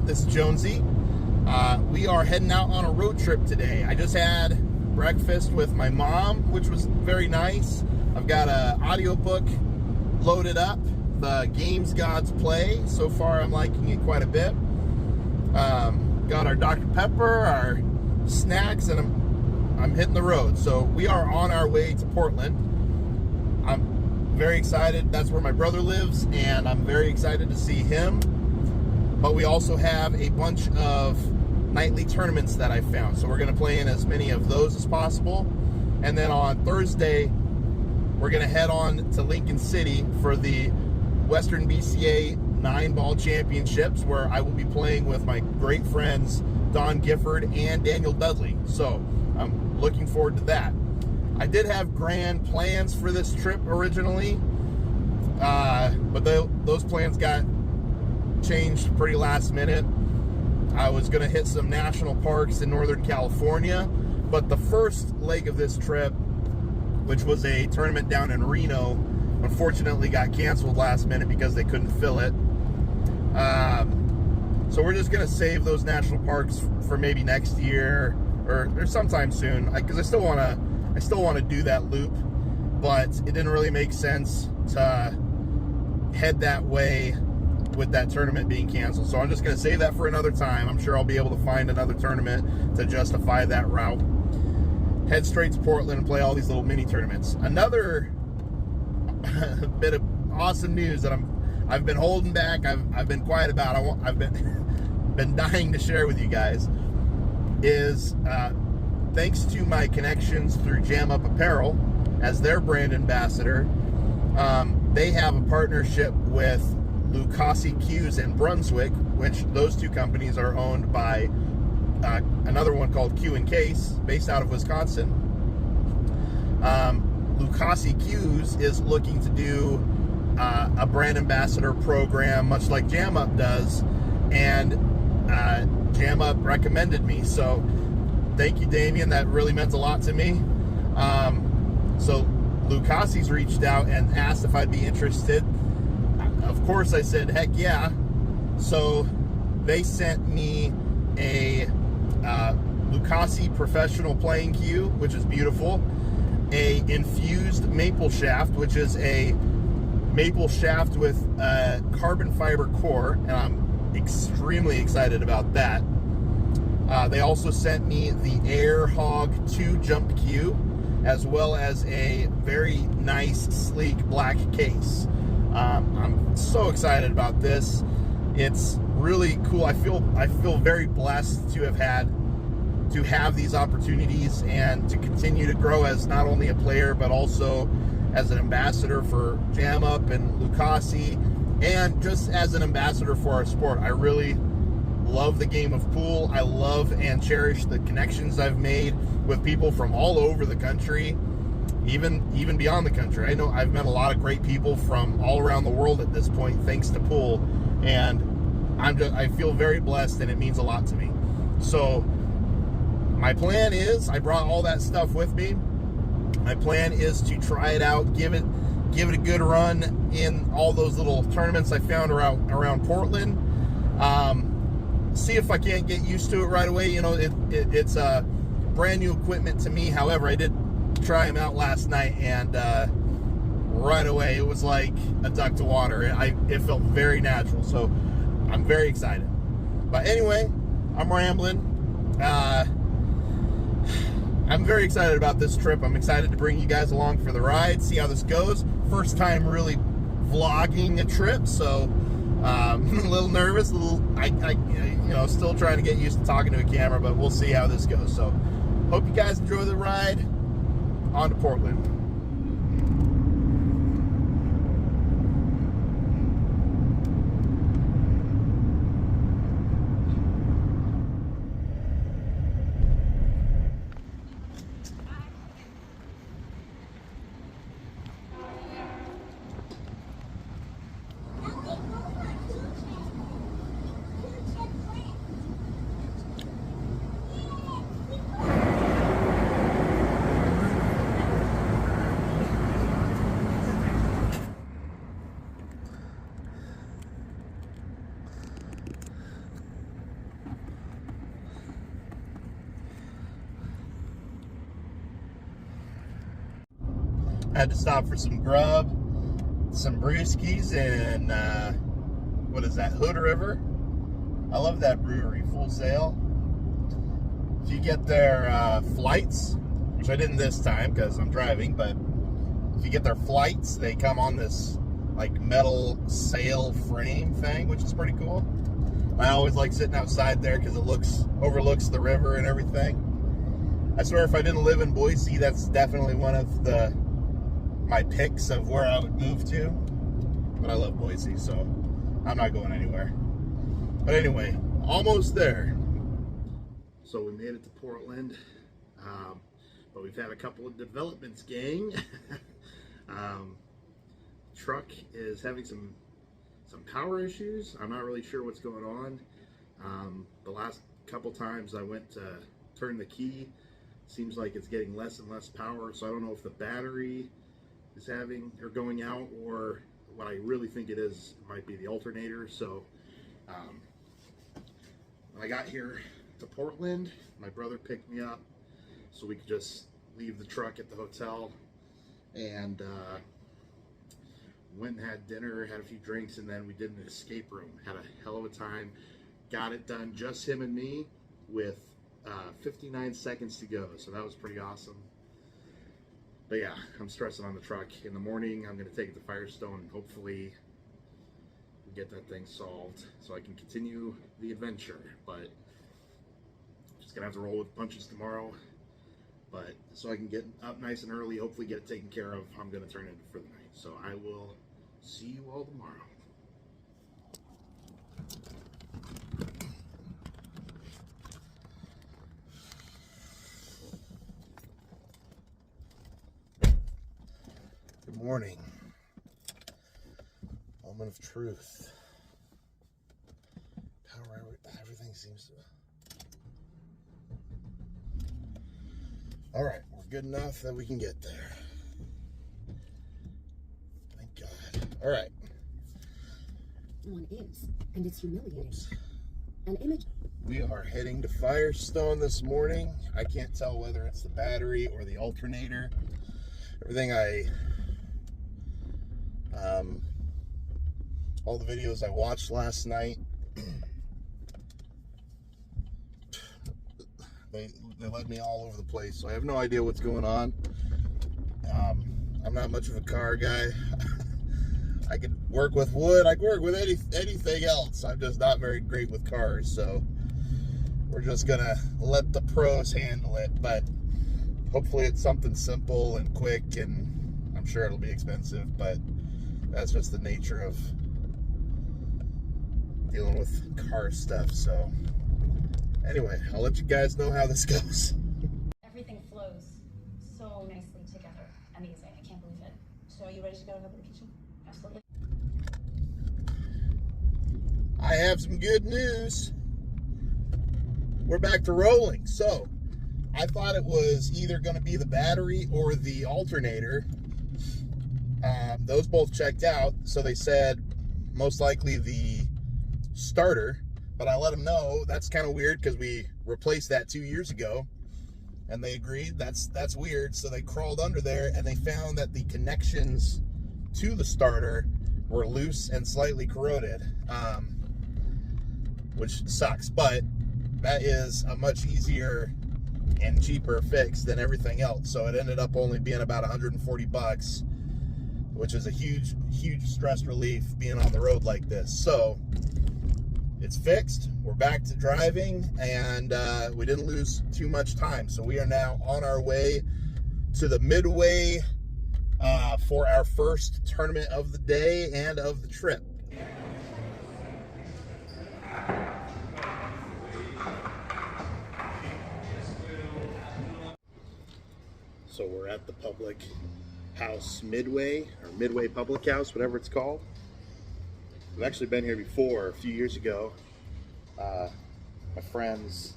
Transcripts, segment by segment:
This is Jonesy. We are heading out on a road trip today. I just had breakfast with my mom, which was very nice. I've got an audiobook loaded up, The Games Gods Play. So far, I'm liking it quite a bit. Got our Dr. Pepper, our snacks, and I'm hitting the road. So we are on our way to Portland. I'm very excited. That's where my brother lives, and I'm very excited to see him. But we also have a bunch of nightly tournaments that I found. So we're going to play in as many of those as possible. And then on Thursday, we're going to head on to Lincoln City for the Western BCA 9-ball championships, where I will be playing with my great friends Don Gifford and Daniel Dudley. So I'm looking forward to that. I did have grand plans for this trip originally, but those plans got changed pretty last minute. I was going to hit some national parks in Northern California, but the first leg of this trip, which was a tournament down in Reno, unfortunately got canceled last minute because they couldn't fill it. So we're just going to save those national parks for maybe next year or sometime soon, because I still want to do that loop, but it didn't really make sense to head that way with that tournament being canceled. So I'm just going to save that for another time. I'm sure I'll be able to find another tournament to justify that route. Head straight to Portland and play all these little mini tournaments. Another bit of awesome news that I've been holding back. I've been quiet about. I've been dying to share with you guys. Is thanks to my connections through Jam Up Apparel as their brand ambassador, they have a partnership with Lucasi Cues in Brunswick, which those two companies are owned by another one called cue&case, based out of Wisconsin. Lucasi Cues is looking to do a brand ambassador program, much like Jam Up does, and Jam Up recommended me. So thank you, Damien. That really meant a lot to me. So Lucasi's reached out and asked if I'd be interested. Of course, I said, heck yeah. So they sent me a Lucasi professional playing cue, which is beautiful. A infused maple shaft, which is a maple shaft with a carbon fiber core, and I'm extremely excited about that. They also sent me the Air Hog 2 jump cue, as well as a very nice, sleek black case. I'm so excited about this. It's really cool. I feel very blessed to have these opportunities and to continue to grow as not only a player but also as an ambassador for Jam Up and Lucasi, and just as an ambassador for our sport. I really love the game of pool. I love and cherish the connections I've made with people from all over the country, even beyond the country. I know I've met a lot of great people from all around the world at this point, thanks to pool, and I feel very blessed, and it means a lot to me. So my plan is, I brought all that stuff with me. My plan is to try it out, give it a good run in all those little tournaments I found around Portland. See if I can't get used to it right away. You know, it's brand new equipment to me. However, I did try them out last night, and right away it was like a duck to water. It felt very natural, so I'm very excited. But anyway, I'm rambling. I'm very excited about this trip. I'm excited to bring you guys along for the ride, see how this goes. First time really vlogging a trip, so I'm a little nervous, still trying to get used to talking to a camera, but we'll see how this goes. So hope you guys enjoy the ride. On to Portland. Had to stop for some grub, some brewskis, and what is that, Hood River? I love that brewery, Full Sail. If you get their flights, which I didn't this time because I'm driving, but if you get their flights, they come on this like metal sail frame thing, which is pretty cool. I always like sitting outside there because it overlooks the river and everything. I swear if I didn't live in Boise, that's definitely one of my picks of where I would move to. But I love Boise, so I'm not going anywhere. But anyway, almost there. So we made it to Portland, but we've had a couple of developments, gang. Truck is having some power issues. I'm not really sure what's going on. The last couple times I went to turn the key, seems like it's getting less and less power, so I don't know if the battery is going out, or what I really think it is might be the alternator. So when I got here to Portland, my brother picked me up so we could just leave the truck at the hotel, and went and had dinner, had a few drinks, and then we did an escape room. Had a hell of a time. Got it done, just him and me, with 59 seconds to go, so that was pretty awesome. But yeah, I'm stressing on the truck. In the morning, I'm going to take it to Firestone and hopefully get that thing solved so I can continue the adventure. But just going to have to roll with punches tomorrow. But so I can get up nice and early, hopefully get it taken care of, I'm going to turn it in for the night. So I will see you all tomorrow. Good morning. Moment of truth. Power, everything seems to... All right, we're good enough that we can get there. Thank God. All right. One is, and it's humiliating. Oops. An image. We are heading to Firestone this morning. I can't tell whether it's the battery or the alternator. Everything all the videos I watched last night, they led me all over the place, so I have no idea what's going on. I'm not much of a car guy. I could work with wood, I could work with anything else. I'm just not very great with cars, so we're just gonna let the pros handle it. But hopefully it's something simple and quick, and I'm sure it'll be expensive, but that's just the nature of dealing with car stuff. So anyway, I'll let you guys know how this goes. Everything flows so nicely together. Amazing. I can't believe it. So are you ready to go to the kitchen? Absolutely. I have some good news. We're back to rolling. So I thought it was either going to be the battery or the alternator. Those both checked out, so they said most likely the starter, but I let them know that's kind of weird because we replaced that 2 years ago, and they agreed that's weird. So they crawled under there and they found that the connections to the starter were loose and slightly corroded, which sucks, but that is a much easier and cheaper fix than everything else. So it ended up only being about 140 bucks, which is a huge stress relief being on the road like this. So it's fixed, we're back to driving, and we didn't lose too much time. So we are now on our way to the Midway for our first tournament of the day and of the trip. So we're at the public house Midway, or Midway Public House, whatever it's called. I've actually been here before, a few years ago. My friends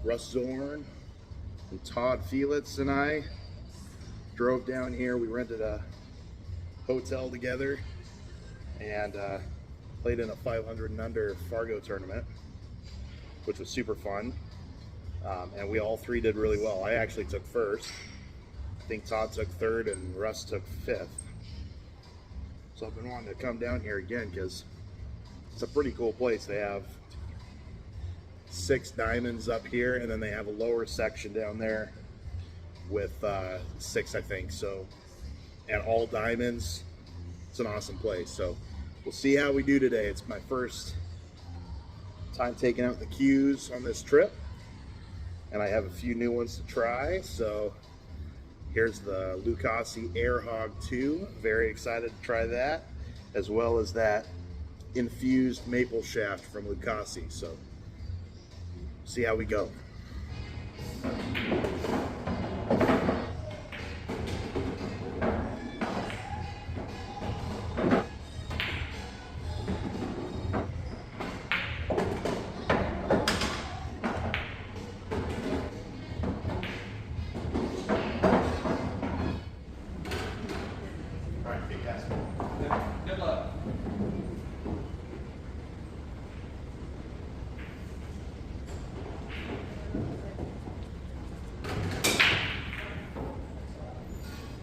Russ Zorn and Todd Felix and I drove down here. We rented a hotel together and played in a 500 and under Fargo tournament, which was super fun. And we all three did really well. I actually took first. think Todd took third and Russ took fifth. So I've been wanting to come down here again because it's a pretty cool place. They have 6 diamonds up here, and then they have a lower section down there with 6, I think. So, and all diamonds. It's an awesome place. So we'll see how we do today. It's my first time taking out the cues on this trip, and I have a few new ones to try. So here's the Lucasi Air Hog 2. Very excited to try that, as well as that infused maple shaft from Lucasi. So see how we go. Good luck.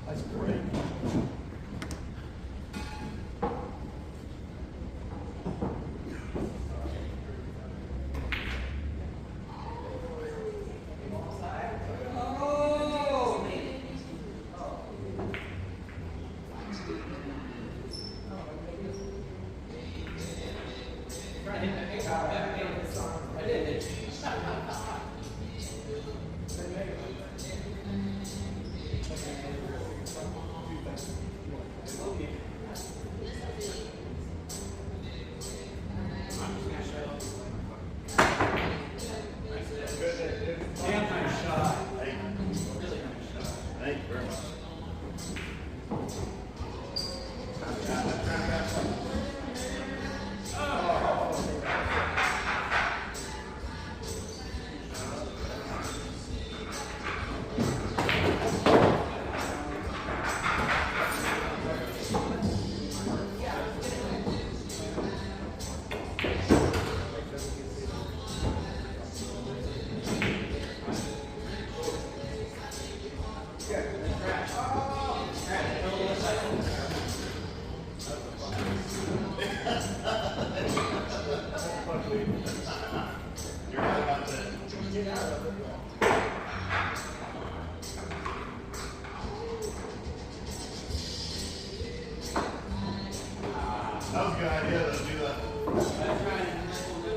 That's great. I did. Damn nice shot. Really nice shot. Thank you very much. That was a good idea to do that.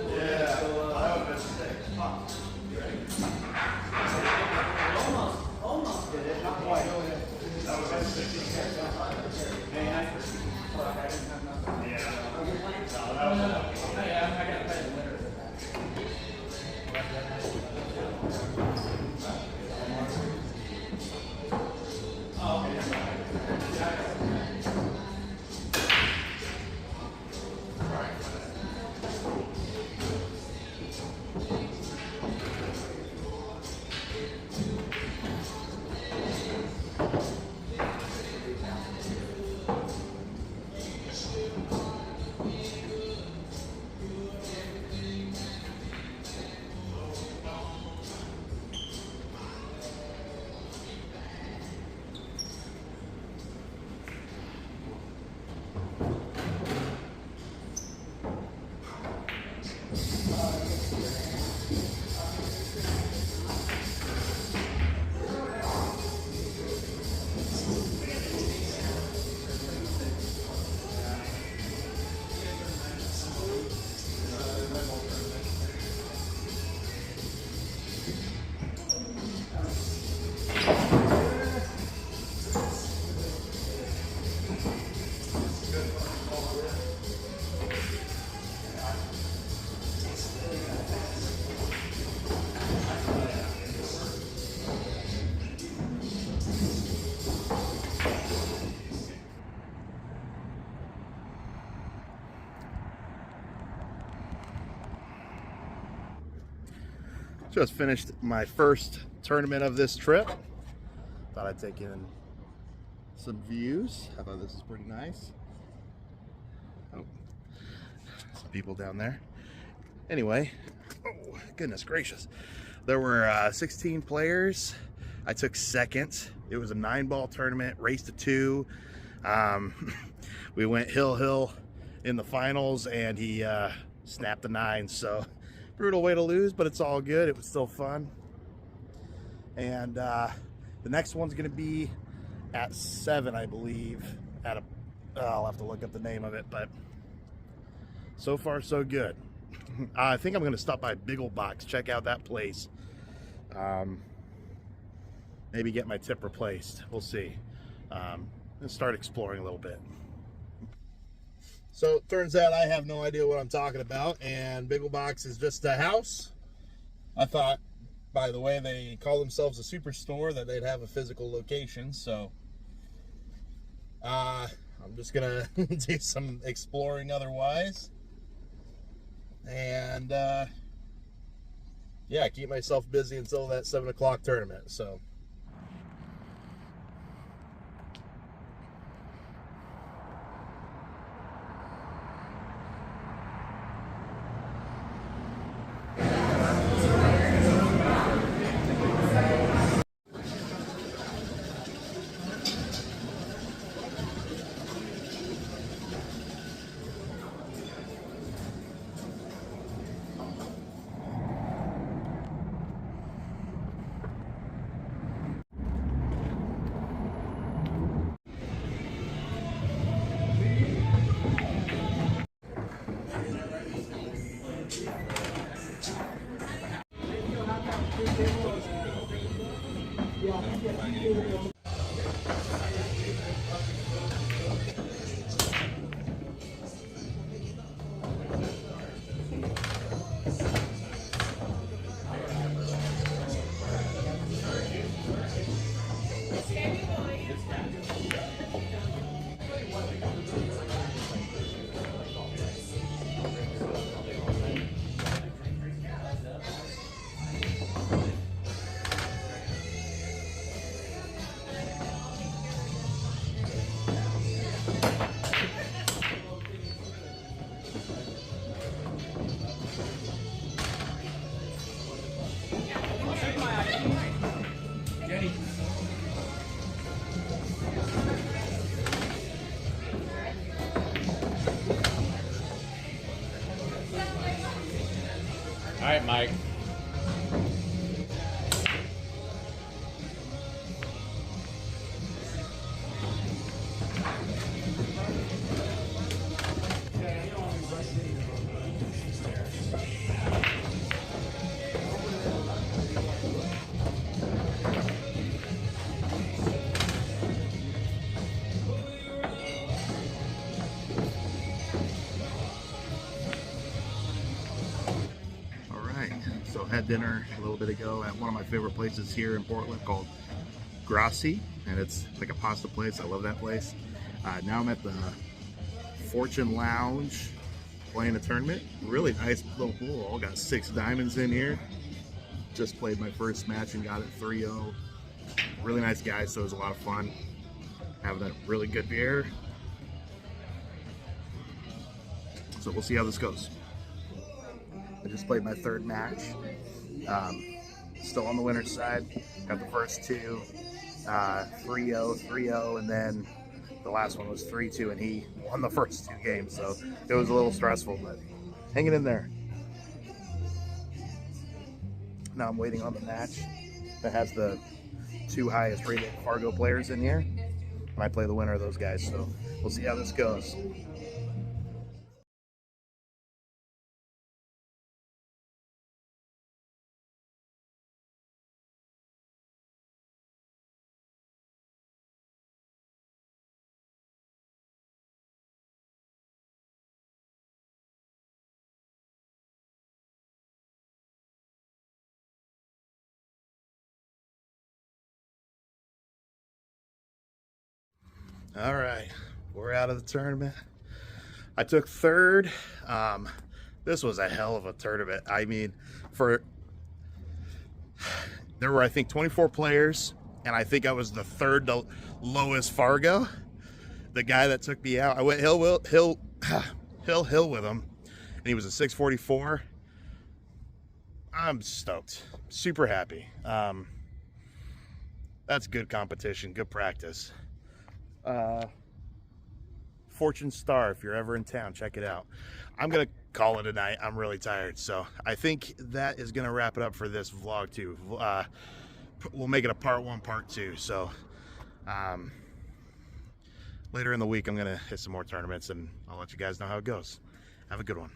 Yeah, that was a mistake. Almost did it, not quite. That was a mistake. Yeah. I gotta play the winner. Oh, okay. Just finished my first tournament of this trip. Thought I'd take in some views. I thought this is pretty nice. Oh, some people down there. Anyway, oh goodness gracious. There were 16 players. I took second. It was a 9-ball tournament, race to 2. We went hill in the finals, and he snapped the 9. So brutal way to lose, but it's all good. It was still fun. And the next one's going to be at 7, I believe. I'll have to look up the name of it, but so far so good. I think I'm going to stop by Big Ol' Box, check out that place. Maybe get my tip replaced. We'll see. And start exploring a little bit. So it turns out I have no idea what I'm talking about, and Big Ol' Box is just a house. I thought, by the way, they call themselves a superstore, that they'd have a physical location. So I'm just gonna do some exploring otherwise, and yeah, keep myself busy until that 7 o'clock tournament. So All right, Mike. So had dinner a little bit ago at one of my favorite places here in Portland called Grassi, and it's like a pasta place. I love that place. Now I'm at the Fortune Lounge playing a tournament. Really nice little pool. All got 6 diamonds in here. Just played my first match and got it 3-0. Really nice guys, so it was a lot of fun. Having a really good beer. So we'll see how this goes. I just played my 3rd match. Still on the winner's side. Got the first 2, 3-0, 3-0, and then the last one was 3-2, and he won the first 2 games. So it was a little stressful, but hanging in there. Now I'm waiting on the match that has the 2 highest rated Fargo players in here, and I play the winner of those guys. So we'll see how this goes. All right, we're out of the tournament. I took 3rd. This was a hell of a tournament. I mean, there were, I think, 24 players, and I think I was the 3rd lowest Fargo. The guy that took me out, I went hill with him, and he was a 644. I'm stoked, super happy. That's good competition, good practice. Fortune Star, if you're ever in town, check it out. I'm gonna call it a night. I'm really tired, so I think that is gonna wrap it up for this vlog too. We'll make it a part 1, part 2. So later in the week, I'm gonna hit some more tournaments, and I'll let you guys know how it goes. Have a good one.